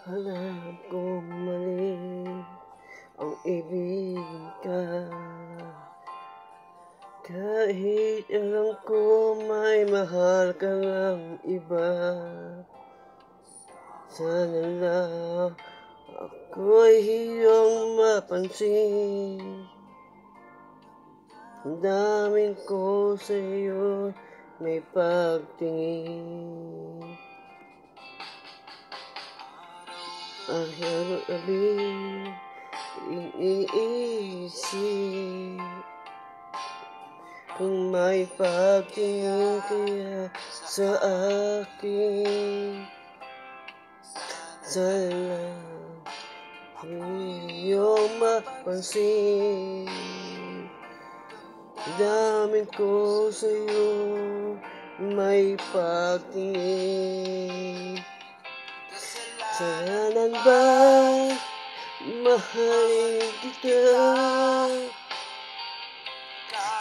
Alam kong mali ang ibigin ka. Kahit alam ko may mahal ka ng iba. Sana lang ako'y iyong mapansin. Ang daming ko sa'yo may pagtingin. Araw-gabi iniisip kung may pagtingin kaya sa akin. Sana iyong mapansin. Daming ko sa'yo may pagtingin. Saan ba mahalin kita?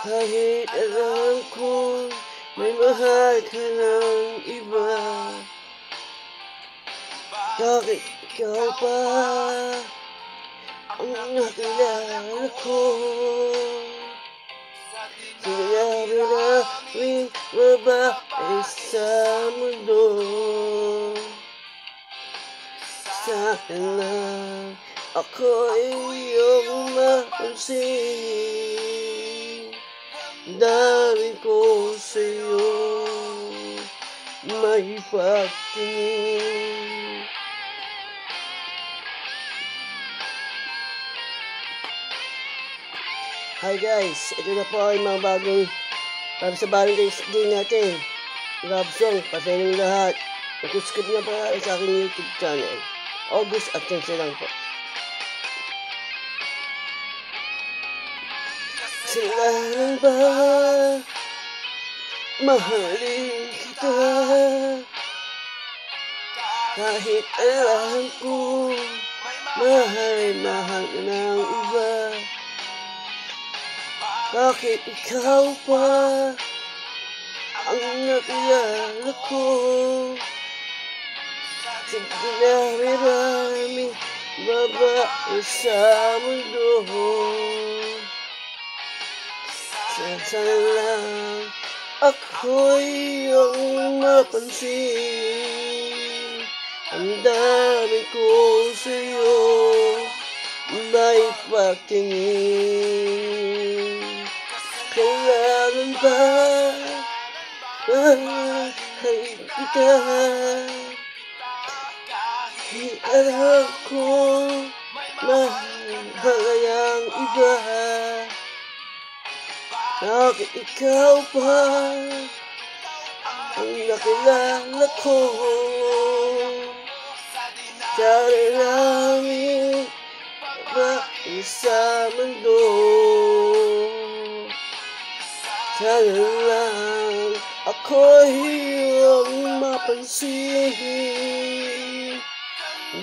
Kahit alam ko may mahal ka ng iba. Bakit ikaw pa ang nakilala ko? Sinabi-rabing babae sa mundo. Sana ako'y iyong mapansin. Dami ko sa'yo may pagtingin. Hi guys, ito na po ay mga bagong para sa Valentine's Day natin. Love song, pasanin lahat. Mag-subscribe na pa sa aking YouTube channel. August at chance lang po. Kailangan ba mahalin kita? Kahit alam ko mahal ka ng iba. Bakit ikaw pa ang nakilala ko? Dinami-rami babae sa mundo. Sana lang ako'y iyong mapansin. Ang dami ko sa'yo may pagtingin. Kailangan ba mahalin kita? Alam ko mahal ang iba. Bakit ikaw pa ang nakilala ko? Karami ba sa mundo? Sana lang ako'y iyong mapansin.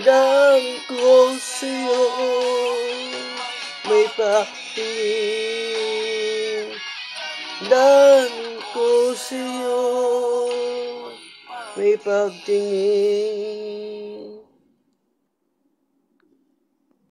Dami ko sa'yo may pagtingin. Dami ko sa'yo may pagtingin.